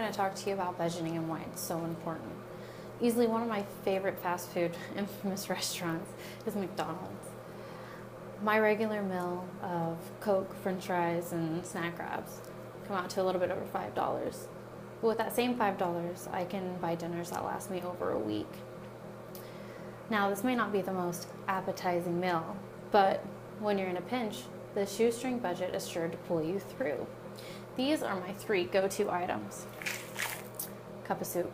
going to talk to you about budgeting and why it's so important. Easily one of my favorite fast food infamous restaurants is McDonald's. My regular meal of Coke, French fries, and snack wraps come out to a little bit over $5. But with that same $5, I can buy dinners that last me over a week. Now, this may not be the most appetizing meal, but when you're in a pinch, the shoestring budget is sure to pull you through. These are my 3 go-to items. Cup of soup.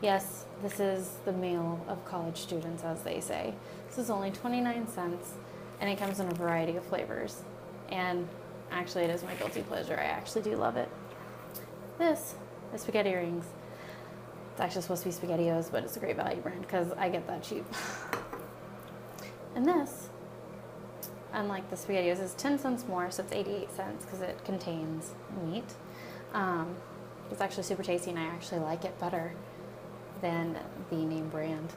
Yes, this is the meal of college students, as they say. This is only 29 cents, and it comes in a variety of flavors. And actually, it is my guilty pleasure. I actually do love it. This is spaghetti rings. It's actually supposed to be SpaghettiOs, but it's a great value brand because I get that cheap. And this, unlike the SpaghettiOs, is 10 cents more, so it's 88 cents because it contains meat. It's actually super tasty, and I actually like it better than the name brand.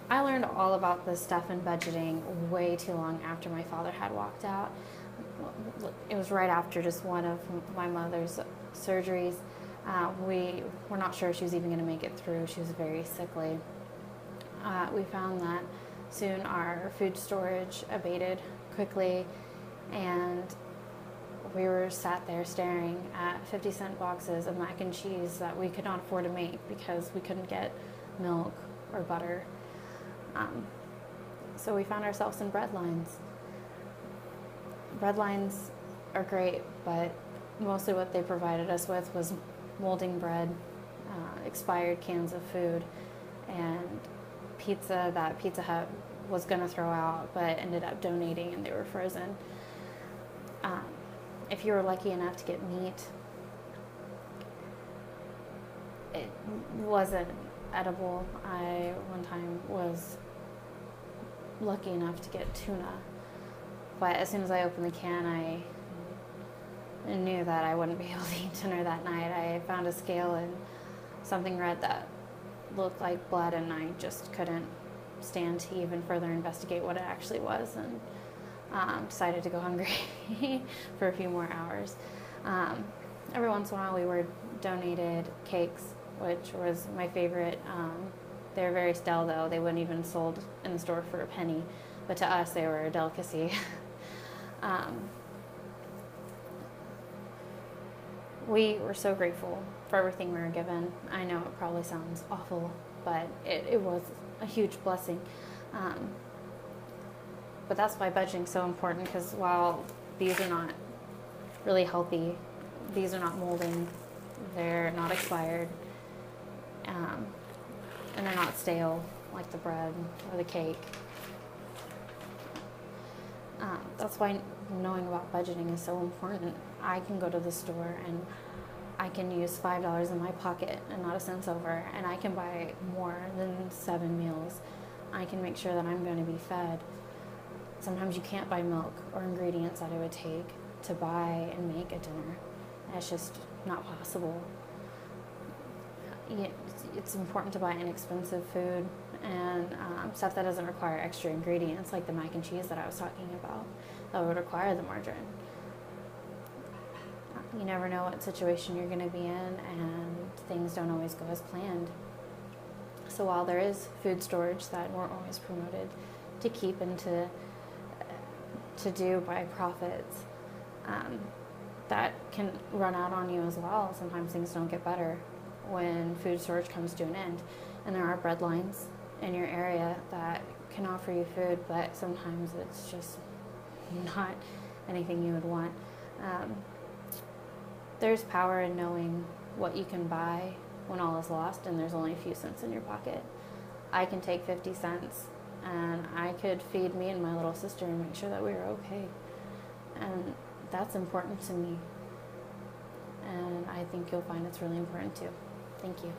I learned all about this stuff in budgeting way too long after my father had walked out. It was right after just one of my mother's surgeries. We were not sure if she was even going to make it through. She was very sickly. We found that soon our food storage abated quickly, and we were sat there staring at 50-cent boxes of mac and cheese that we could not afford to make because we couldn't get milk or butter. So we found ourselves in bread lines. Bread lines are great, but mostly what they provided us with was molding bread, expired cans of food, and pizza that Pizza Hut was going to throw out but ended up donating, and they were frozen. If you were lucky enough to get meat, it wasn't edible. I one time was lucky enough to get tuna, but as soon as I opened the can, I knew that I wouldn't be able to eat dinner that night. I found a scale and something red that looked like blood, and I just couldn't stand to even further investigate what it actually was, and decided to go hungry for a few more hours. Every once in a while we were donated cakes, which was my favorite. They were very stale though. They wouldn't even sold in the store for a penny, but to us they were a delicacy. We were so grateful for everything we were given. I know it probably sounds awful, but it was a huge blessing. But that's why budgeting is so important, because while these are not really healthy, these are not molding, they're not expired, and they're not stale like the bread or the cake. That's why knowing about budgeting is so important. I can go to the store and I can use $5 in my pocket and not a cent's over, and I can buy more than 7 meals. I can make sure that I'm going to be fed. Sometimes you can't buy milk or ingredients that it would take to buy and make a dinner. It's just not possible. It's important to buy inexpensive food and stuff that doesn't require extra ingredients, like the mac and cheese that I was talking about, that would require the margarine. You never know what situation you're going to be in, and things don't always go as planned. So while there is food storage that we're always promoted to keep and to do by profits, that can run out on you as well. Sometimes things don't get better when food storage comes to an end, and there are bread lines in your area that can offer you food, but sometimes it's just not anything you would want. There's power in knowing what you can buy when all is lost and there's only a few cents in your pocket. I can take 50 cents and I could feed me and my little sister and make sure that we were okay. And that's important to me. And I think you'll find it's really important too. Thank you.